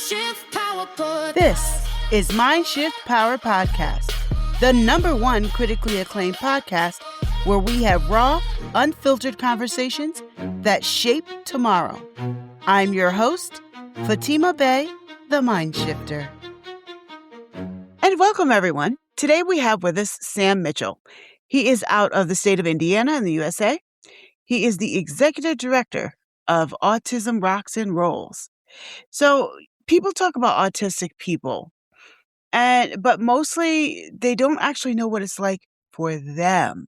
MindShift Power Pod. This is MindShift Power Podcast, the #1 critically acclaimed podcast where we have raw, unfiltered conversations that shape tomorrow. I'm your host, Fatima Bey, the Mindshifter. And welcome, everyone. Today we have with us Sam Mitchell. He is out of the state of Indiana in the USA. He is the executive director of Autism Rocks and Rolls. So people talk about autistic people, but mostly they don't actually know what it's like for them.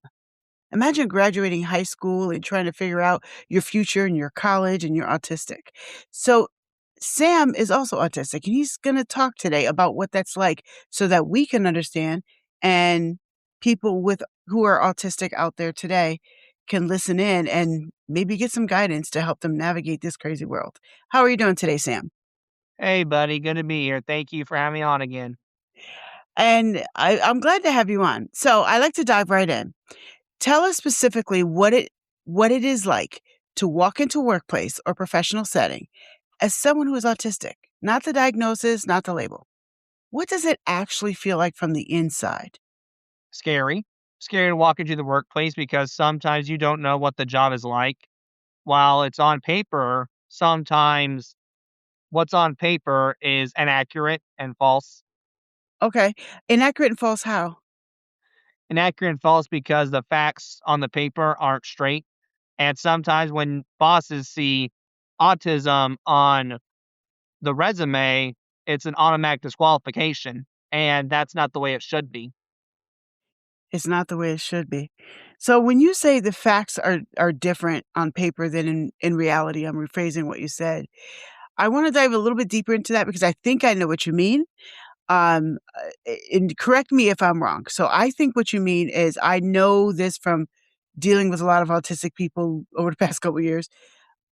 Imagine graduating high school and trying to figure out your future in your college and you're autistic. So Sam is also autistic, and he's going to talk today about what that's like so that we can understand, and people who are autistic out there today can listen in and maybe get some guidance to help them navigate this crazy world. How are you doing today, Sam? Hey, buddy. Good to be here. Thank you for having me on again. And I'm glad to have you on. So I like to dive right in. Tell us specifically what it is like to walk into a workplace or professional setting as someone who is autistic. Not the diagnosis, not the label. What does it actually feel like from the inside? Scary. Scary to walk into the workplace because sometimes you don't know what the job is like. While it's on paper, sometimes what's on paper is inaccurate and false. Okay. Inaccurate and false how? Inaccurate and false because the facts on the paper aren't straight. And sometimes when bosses see autism on the resume, it's an automatic disqualification. And that's not the way it should be. It's not the way it should be. So when you say the facts are different on paper than in reality, I'm rephrasing what you said. I want to dive a little bit deeper into that because I think I know what you mean. And correct me if I'm wrong. So I think what you mean is, I know this from dealing with a lot of autistic people over the past couple of years,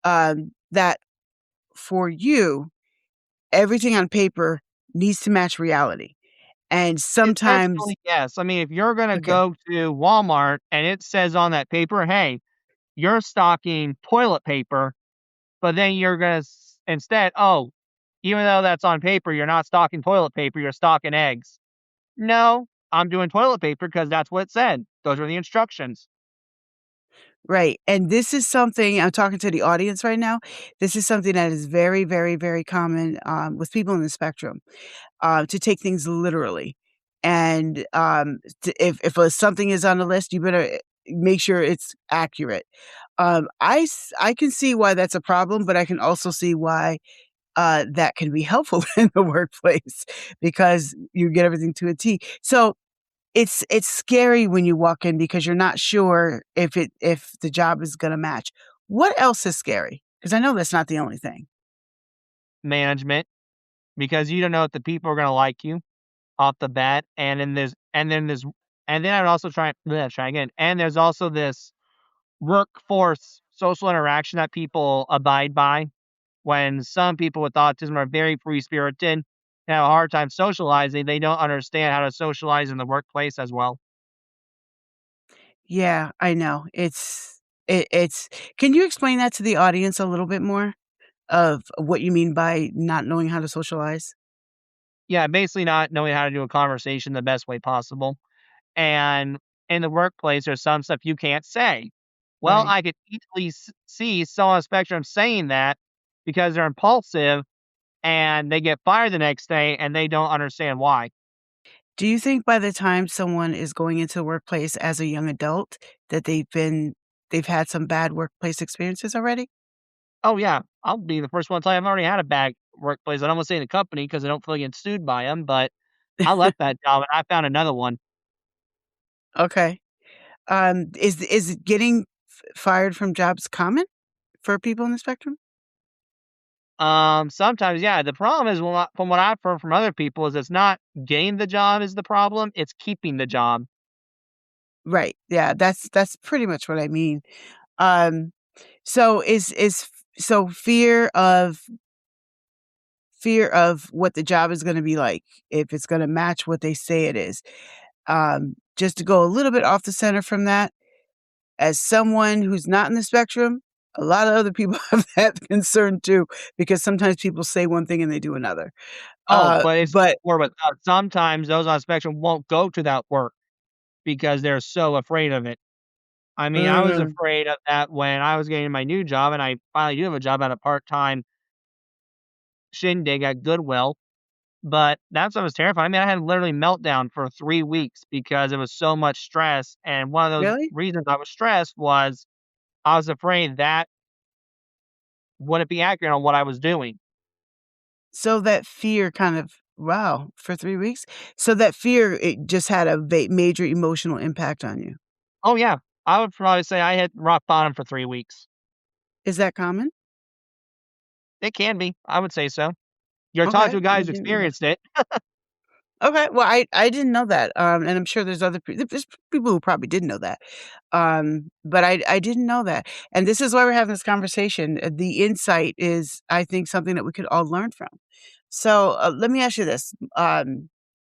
that for you, everything on paper needs to match reality. And sometimes, Essentially, yes. I mean, if you're gonna okay, go to Walmart and it says on that paper, "Hey, you're stocking toilet paper," but then you're gonna instead, "Oh, even though that's on paper, you're not stocking toilet paper, you're stocking eggs." No, I'm doing toilet paper because that's what it said. Those are the instructions. right. And this is something I'm talking to the audience right now. This is something that is very, very, very common with people in the spectrum. To take things literally. And if something is on the list, you better make sure it's accurate. I can see why that's a problem, but I can also see why that can be helpful in the workplace because you get everything to a T. So it's scary when you walk in because you're not sure if the job is going to match. What else is scary? Because I know that's not the only thing. Management, because you don't know if the people are gonna like you off the bat, and then I would also try again. And there's also this workforce social interaction that people abide by. When some people with autism are very free spirited and have a hard time socializing, they don't understand how to socialize in the workplace as well. Yeah, I know. It's can you explain that to the audience a little bit more of what you mean by not knowing how to socialize? Yeah, basically not knowing how to do a conversation the best way possible. And in the workplace, there's some stuff you can't say. Well, Right. I could easily see someone on the spectrum saying that because they're impulsive and they get fired the next day and they don't understand why. Do you think by the time someone is going into the workplace as a young adult that they've had some bad workplace experiences already? Oh, yeah, I'll be the first one to tell you I've already had a bad workplace. I don't want to say the company because I don't feel like getting sued by them, but I left that job and I found another one. Okay. Is getting fired from jobs common for people in the spectrum? Sometimes, yeah. The problem is, from what I've heard from other people, is it's not getting the job is the problem; it's keeping the job. Right. Yeah, that's pretty much what I mean. Um, so so fear of what the job is going to be like, if it's going to match what they say it is. Just to go a little bit off the center from that, as someone who's not in the spectrum, A lot of other people have that concern too, because sometimes people say one thing and they do another. Oh, but it's But or but, sometimes those on the spectrum won't go to that work because they're so afraid of it. I mean, I was mm, afraid of that when I was getting my new job, and I finally do have a job at a part-time shindig at Goodwill, but that's what was terrifying. I mean, I had literally meltdown for 3 weeks because it was so much stress, and one of those really? reasons I was stressed was I was afraid that wouldn't be accurate on what I was doing. So that fear kind of wow, for 3 weeks? So that fear, it just had a major emotional impact on you. Oh, yeah. I would probably say I hit rock bottom for 3 weeks. Is that common? It can be. I would say so. You're talking Okay, to a guy I who's didn't know. experienced it. Okay, well, I didn't know that, and I'm sure there's people who probably did know that, but I didn't know that, and this is why we're having this conversation. The insight is, I think, something that we could all learn from. So, let me ask you this: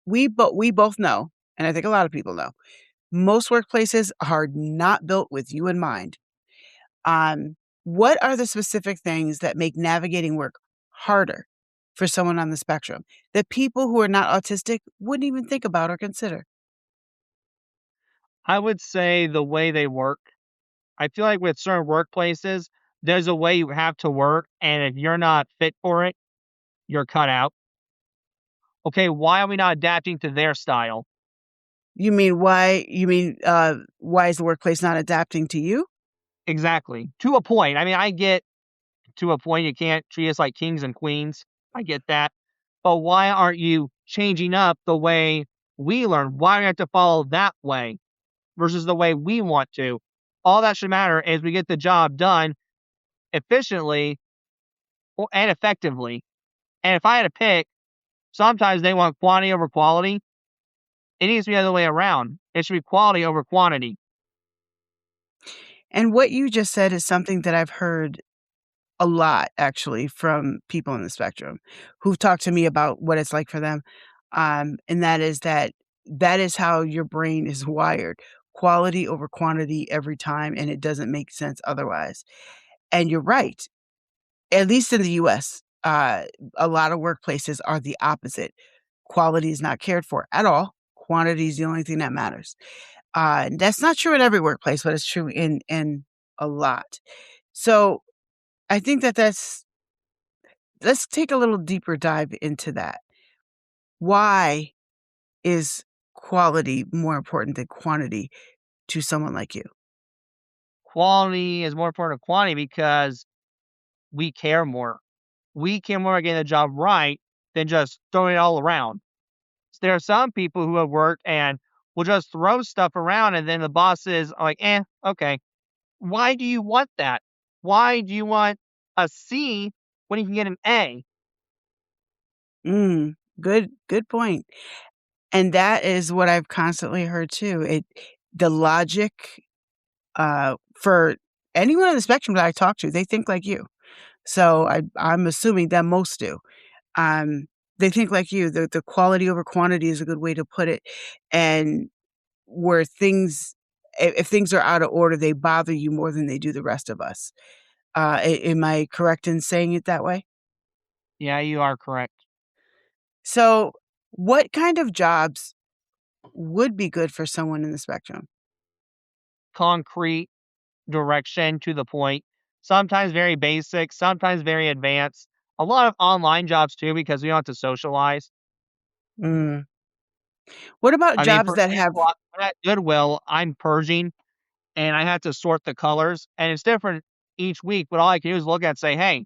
we both know, and I think a lot of people know, most workplaces are not built with you in mind. What are the specific things that make navigating work harder for someone on the spectrum that people who are not autistic wouldn't even think about or consider? I would say the way they work. I feel like with certain workplaces, there's a way you have to work, and if you're not fit for it, you're cut out. Okay, why are we not adapting to their style? Why is the workplace not adapting to you? Exactly. To a point. I mean, I get to a point you can't treat us like kings and queens. I get that. But why aren't you changing up the way we learn? Why do we have to follow that way versus the way we want to? All that should matter is we get the job done efficiently and effectively. And if I had to pick, sometimes they want quantity over quality. It needs to be the other way around. It should be quality over quantity. And what you just said is something that I've heard a lot actually from people on the spectrum who've talked to me about what it's like for them. And that is how your brain is wired. Quality over quantity every time, and it doesn't make sense otherwise. And you're right. At least in the US, a lot of workplaces are the opposite. Quality is not cared for at all. Quantity is the only thing that matters. That's not true in every workplace, but it's true in a lot. So I think that's let's take a little deeper dive into that. Why is quality more important than quantity to someone like you? Quality is more important than quantity because we care more. We care more about getting the job right than just throwing it all around. There are some people who have worked and will just throw stuff around, and then the bosses are like, okay. Why do you want that? Why do you want a C when you can get an A? Good point. And that is what I've constantly heard too. The logic for anyone on the spectrum that I talk to, they think like you. So I'm assuming that most do. Um, they think like you. The quality over quantity is a good way to put it. And where if things are out of order, they bother you more than they do the rest of us. Am I correct in saying it that way? Yeah, you are correct. So, what kind of jobs would be good for someone in the spectrum? Concrete direction to the point. Sometimes very basic, sometimes very advanced. A lot of online jobs too, because we don't have to socialize. Mm. What about I mean, jobs for that have example, at Goodwill, I'm purging and I have to sort the colors, and it's different each week. But all I can do is look at it and say, hey,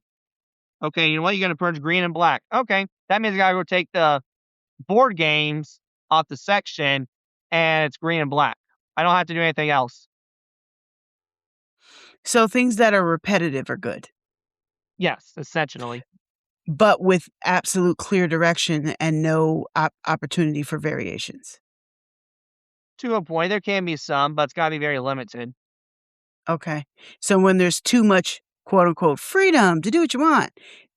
okay, you know what? You're going to purge green and black. Okay, that means I got to go take the board games off the section, and it's green and black. I don't have to do anything else. so things that are repetitive are good, Yes, essentially. but with absolute clear direction and no opportunity for variations. To a point, there can be some, but it's gotta be very limited. Okay. So when there's too much quote unquote freedom to do what you want,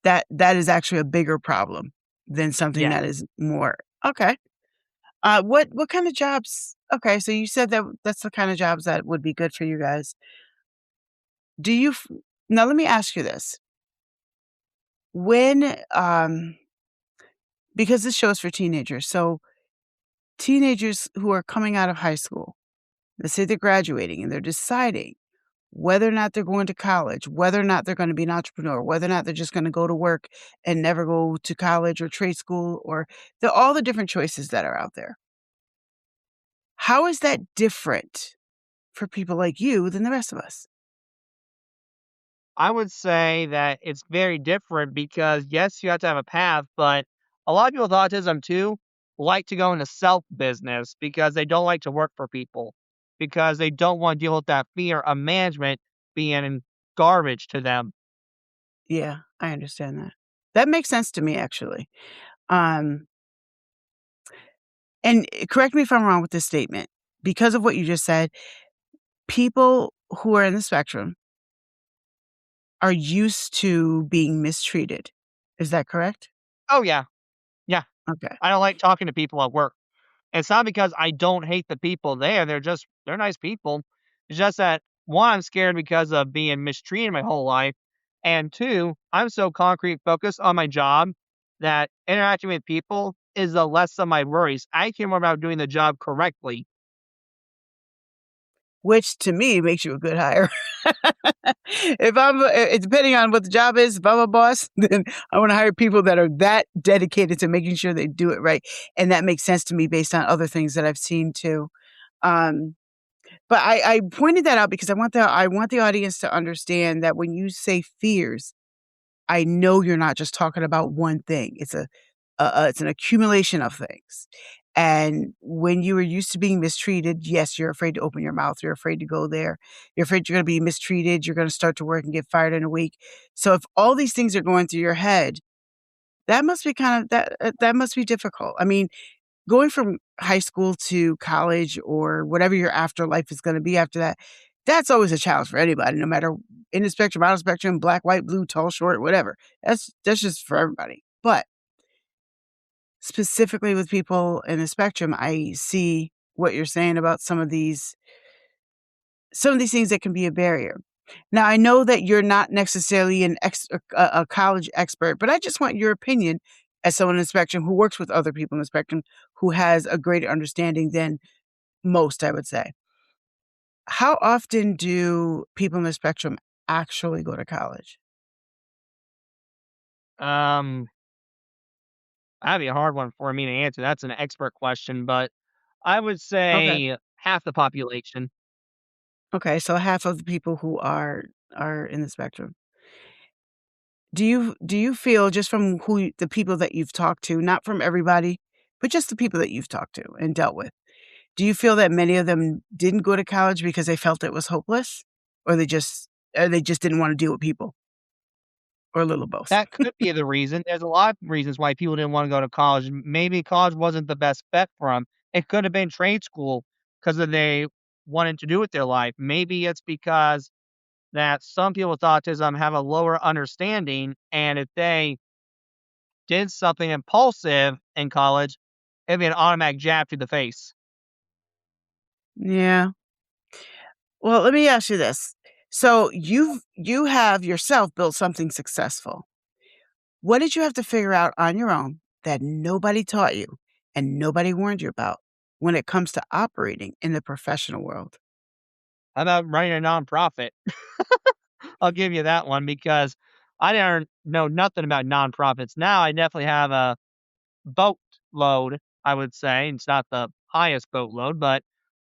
that is actually a bigger problem than something Yes. that is more okay. What kind of jobs? Okay, so you said that that's the kind of jobs that would be good for you guys. Do you f- Now, let me ask you this. When, because this show is for teenagers, so teenagers who are coming out of high school, let's say they're graduating and they're deciding whether or not they're going to college, whether or not they're going to be an entrepreneur, whether or not they're just going to go to work and never go to college or trade school, or all the different choices that are out there. How is that different for people like you than the rest of us? I would say that it's very different because yes, you have to have a path, but a lot of people with autism too like to go into self business because they don't like to work for people because they don't want to deal with that fear of management being garbage to them. Yeah, I understand that. That makes sense to me, actually. Um, and correct me if I'm wrong with this statement. Because of what you just said, people who are in the spectrum are used to being mistreated. Is that correct? Oh yeah, yeah. Okay. I don't like talking to people at work. It's not because I don't hate the people there. They're nice people. It's just that one, I'm scared because of being mistreated my whole life. And two, I'm so concrete focused on my job that interacting with people is the less of my worries. I care more about doing the job correctly. Which to me makes you a good hire. If depending on what the job is, if I'm a boss, then I want to hire people that are that dedicated to making sure they do it right. And that makes sense to me based on other things that I've seen too. Um, but I pointed that out because I want the audience to understand that when you say fears, I know you're not just talking about one thing. It's an accumulation of things. And when you are used to being mistreated, yes, you're afraid to open your mouth. You're afraid to go there. You're afraid you're going to be mistreated. You're going to start to work and get fired in a week. So if all these things are going through your head, that must be that must be difficult. I mean, going from high school to college or whatever your afterlife is going to be after that, that's always a challenge for anybody, no matter in the spectrum, out of spectrum, black, white, blue, tall, short, whatever. That's just for everybody. But specifically with people in the spectrum, I see what you're saying about some of these things that can be a barrier. Now, I know that you're not necessarily a college expert, but I just want your opinion as someone in the spectrum who works with other people in the spectrum who has a greater understanding than most, I would say. How often do people in the spectrum actually go to college? Um, that'd be a hard one for me to answer. That's an expert question, but I would Okay. say half the population. Okay, so half of the people who are in the spectrum. Do you feel just from the people that you've talked to, not from everybody, but just the people that you've talked to and dealt with, do you feel that many of them didn't go to college because they felt it was hopeless, or they just didn't want to deal with people, or a little of both? That could be the reason. There's a lot of reasons why people didn't wanna go to college. Maybe college wasn't the best bet for them. It could have been trade school because they wanted to do with their life. Maybe it's because that some people with autism have a lower understanding, and if they did something impulsive in college, it'd be an automatic jab to the face. Yeah. Well, let me ask you this. So you have yourself built something successful. What did you have to figure out on your own that nobody taught you and nobody warned you about when it comes to operating in the professional world? How about running a nonprofit? I'll give you that one because I didn't know nothing about nonprofits. Now I definitely have a boatload, I would say. It's not the highest boatload, but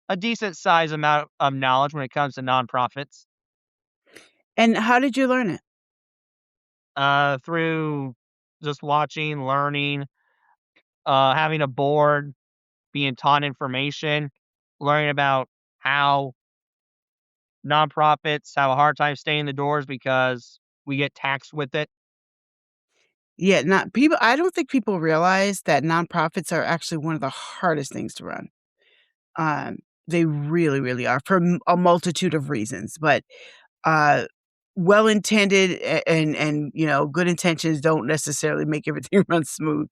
a decent size amount of knowledge when it comes to nonprofits. And how did you learn it? Through just watching, learning, having a board, being taught information, learning about how nonprofits have a hard time staying in the doors because we get taxed with it. Yeah, not people I don't think people realize that nonprofits are actually one of the hardest things to run. Um, they really, really are for a multitude of reasons, but, uh, well-intended and, good intentions don't necessarily make everything run smooth.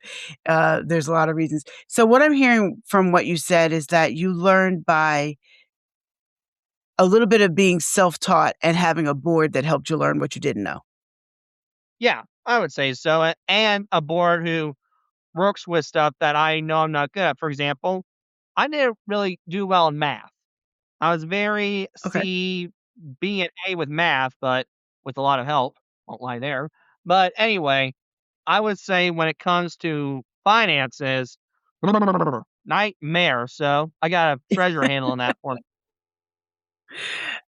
There's a lot of reasons. So what I'm hearing from what you said is that you learned by a little bit of being self-taught and having a board that helped you learn what you didn't know. Yeah, I would say so. And a board who works with stuff that I know I'm not good at. For example, I didn't really do well in math. I was very Okay. C, B, and A with math, but with a lot of help. Won't lie there. But anyway, I would say when it comes to finances, nightmare. So I got a treasure handle on that one.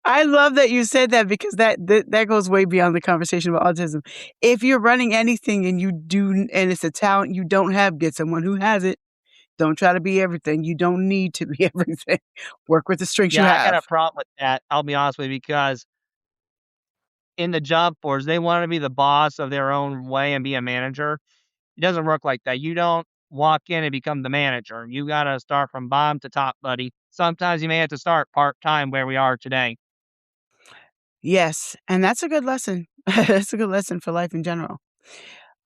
I love that you said that because that goes way beyond the conversation about autism. If you're running anything and and it's a talent you don't have, get someone who has it. Don't try to be everything. You don't need to be everything. Work with the strengths you Yeah, I got have. a problem with that. I'll be honest with you because in the job force, they want to be the boss of their own way and be a manager. It doesn't work like that. You don't walk in and become the manager. You got to start from bottom to top, buddy. Sometimes you may have to start part time where we are today. Yes, and that's a good lesson. That's a good lesson for life in general.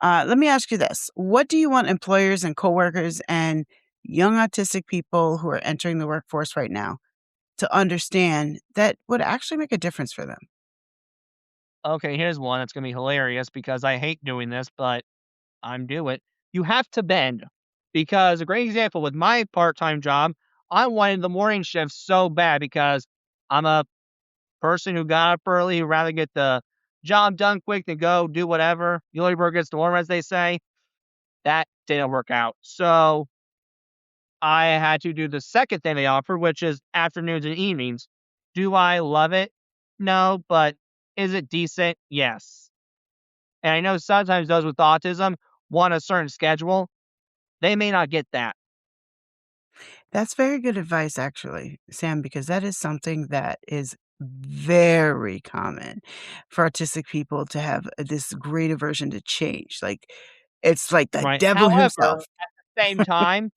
Let me ask you this. What do you want employers and coworkers and young autistic people who are entering the workforce right now to understand that would actually make a difference for them? Okay, here's one that's going to be hilarious because I hate doing this, but I'm do it. You have to bend because a great example with my part-time job, I wanted the morning shift so bad because I'm a person who got up early, who rather get the job done quick than go do whatever. The early bird gets the worm, as they say. That didn't work out. So I had to do the second thing they offer, which is afternoons and evenings. Do I love it? No, but is it decent? Yes. And I know sometimes those with autism want a certain schedule. They may not get that. That's very good advice, actually, Sam, because that is something that is very common for autistic people to have this great aversion to change. Like, it's like the Right. devil However, himself. at the same time,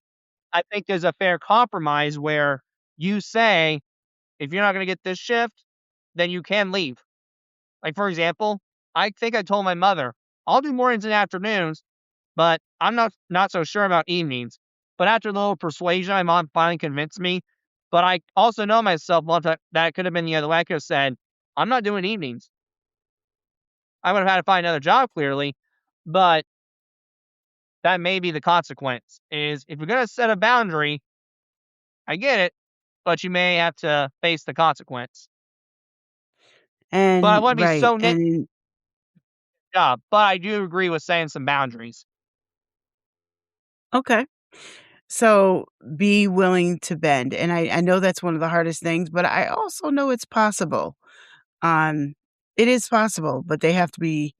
I think there's a fair compromise where you say, if you're not going to get this shift, then you can leave. Like, for example, I think I told my mother, I'll do mornings and afternoons, but I'm not so sure about evenings. But after the little persuasion, my mom finally convinced me. But I also know myself well that could have been the other way. I could have said, I'm not doing evenings. I would have had to find another job clearly, but that may be the consequence. Is if you're going to set a boundary, I get it, but you may have to face the consequence. But I And want to be right, so nit and job. But I do agree with saying some boundaries. okay. So be willing to bend. And I know that's one of the hardest things, but I also know it's possible. Um, it is possible, but they have to be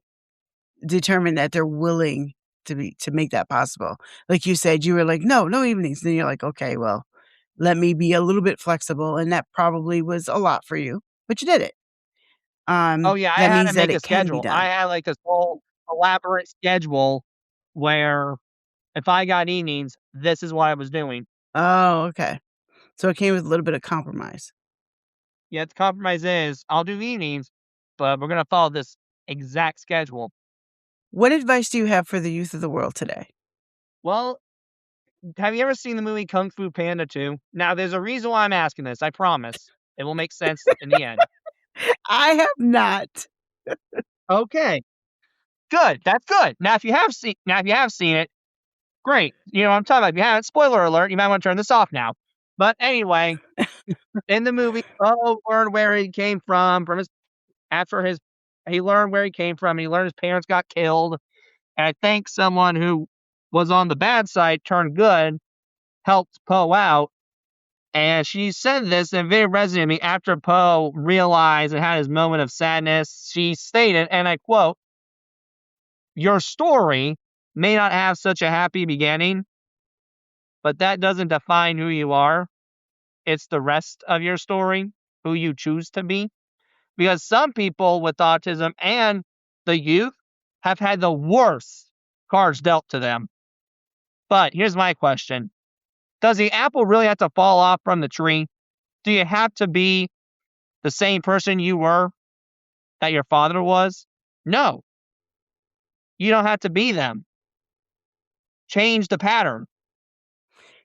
determined that they're willing to make that possible. Like you said, you were like, no, no evenings. Then you're like, okay, well, let me be a little bit flexible. And that probably was a lot for you, but you did it. Oh yeah, I That had to means that make a it can be schedule. I done. had like this whole elaborate schedule where if I got evenings, this is what I was doing. Oh, okay. So it came with a little bit of compromise. Yeah, the compromise is I'll do evenings, but we're gonna follow this exact schedule. What advice do you have for the youth of the world today? Well, have you ever seen the movie Kung Fu Panda 2? Now, there's a reason why I'm asking this. I promise it will make sense in the end. I have not. Okay, good. That's good. Now if you have seen it, great. You know what I'm talking about. If you haven't, spoiler alert, you might want to turn this off now. But anyway, in the movie, learned where he came from his after his he learned where he came from. And he learned his parents got killed. And I think someone who was on the bad side turned good, helped Poe out. And she said this, and it very resonated with me after Poe realized and had his moment of sadness. She stated, and I quote, your story may not have such a happy beginning, but that doesn't define who you are. It's the rest of your story, who you choose to be. Because some people with autism and the youth have had the worst cards dealt to them. But here's my question. Does the apple really have to fall off from the tree? Do you have to be the same person you were that your father was? No, you don't have to be them. Change the pattern.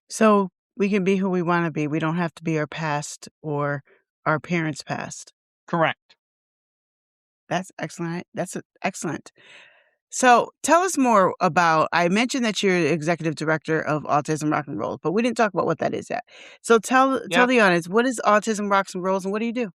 So we can be who we want to be. We don't have to be our past or our parents passed. Correct. That's excellent. That's excellent. So tell us more about, I mentioned that you're executive director of Autism Rock and Roll, but we didn't talk about what that is yet. So tell Yep. the audience, what is Autism Rocks and Rolls and what do you do?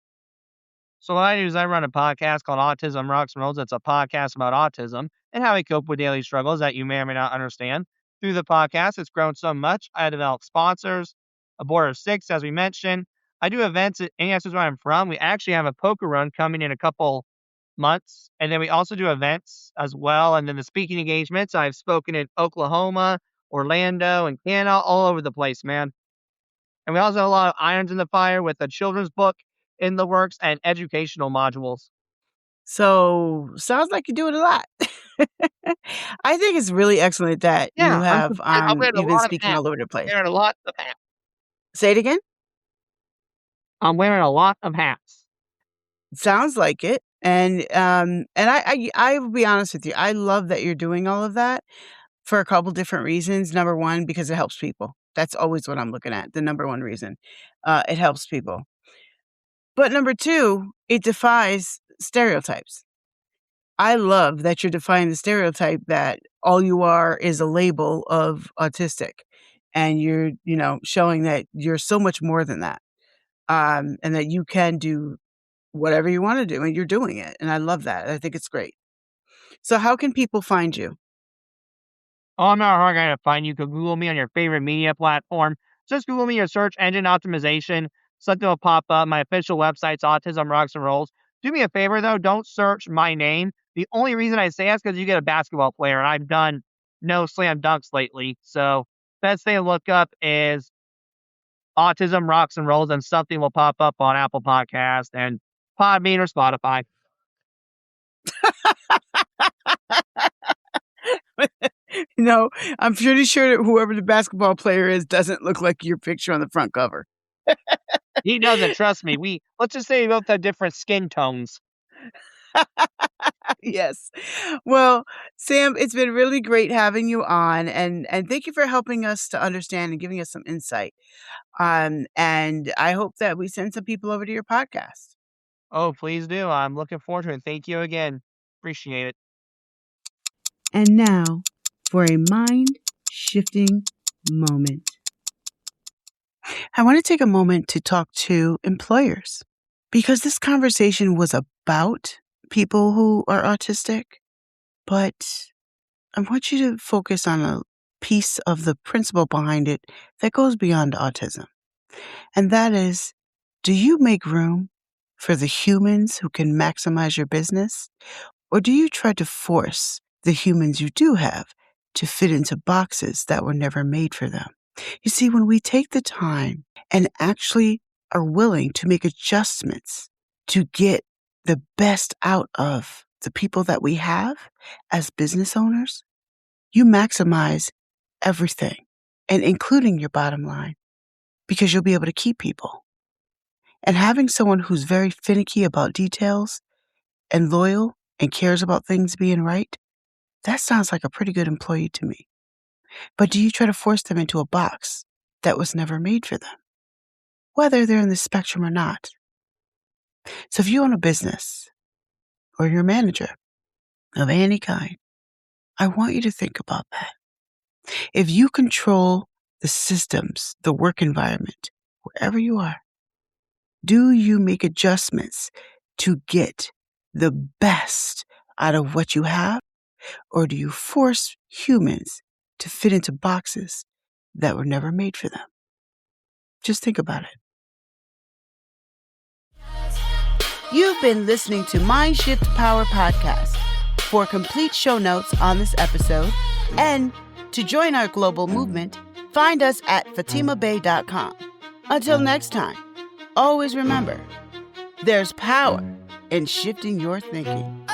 So what I do is I run a podcast called Autism Rocks and Rolls. It's a podcast about autism and how we cope with daily struggles that you may or may not understand. Through the podcast, it's grown so much. I developed sponsors, a board of 6, as we mentioned. I do events at any where I'm from. We actually have a poker run coming in a couple months. And then we also do events as well. And then the speaking engagements, I've spoken in Oklahoma, Orlando, and Canada, all over the place, man. And we also have a lot of irons in the fire with a children's book in the works and educational modules. So sounds like you do it a lot. I think it's really excellent that you Yeah, have I'm wearing a you've been lot of speaking hats. all over the I'm place. wearing a lot of hats. Say it again. I'm wearing a lot of hats. Sounds like it. And I will be honest with you. I love that you're doing all of that for a couple different reasons. Number one, because it helps people. That's always what I'm looking at. The number one reason. It helps people. But number two, it defies stereotypes. I love that you're defying the stereotype that all you are is a label of autistic. And you're, showing that you're so much more than that. And that you can do whatever you want to do and you're doing it. And I love that. I think it's great. So how can people find you? Oh, I'm not hard guy to find. You can Google me on your favorite media platform. Just Google me your search engine optimization. Something will pop up. My official website's Autism Rocks and Rolls. Do me a favor, though. Don't search my name. The only reason I say that is because you get a basketball player, and I've done no slam dunks lately. So best thing to look up is Autism Rocks and Rolls, and something will pop up on Apple Podcast and Podbean or Spotify. No, I'm pretty sure that whoever the basketball player is doesn't look like your picture on the front cover. He doesn't trust me. Let's just say we both have different skin tones. Yes. Well, Sam, it's been really great having you on and thank you for helping us to understand and giving us some insight. And I hope that we send some people over to your podcast. Oh, please do. I'm looking forward to it. Thank you again. Appreciate it. And now for a mind-shifting moment. I want to take a moment to talk to employers because this conversation was about people who are autistic, but I want you to focus on a piece of the principle behind it that goes beyond autism. And that is, do you make room for the humans who can maximize your business? Or do you try to force the humans you do have to fit into boxes that were never made for them? You see, when we take the time and actually are willing to make adjustments to get the best out of the people that we have as business owners, you maximize everything, and including your bottom line, because you'll be able to keep people. And having someone who's very finicky about details and loyal and cares about things being right, that sounds like a pretty good employee to me. But do you try to force them into a box that was never made for them, whether they're in the spectrum or not? So if you own a business or you're a manager of any kind, I want you to think about that. If you control the systems, the work environment, wherever you are, do you make adjustments to get the best out of what you have? Or do you force humans to fit into boxes that were never made for them? Just think about it. You've been listening to MindShift Power Podcast. For complete show notes on this episode and to join our global movement, find us at fatimabay.com. Until next time, always remember, there's power in shifting your thinking.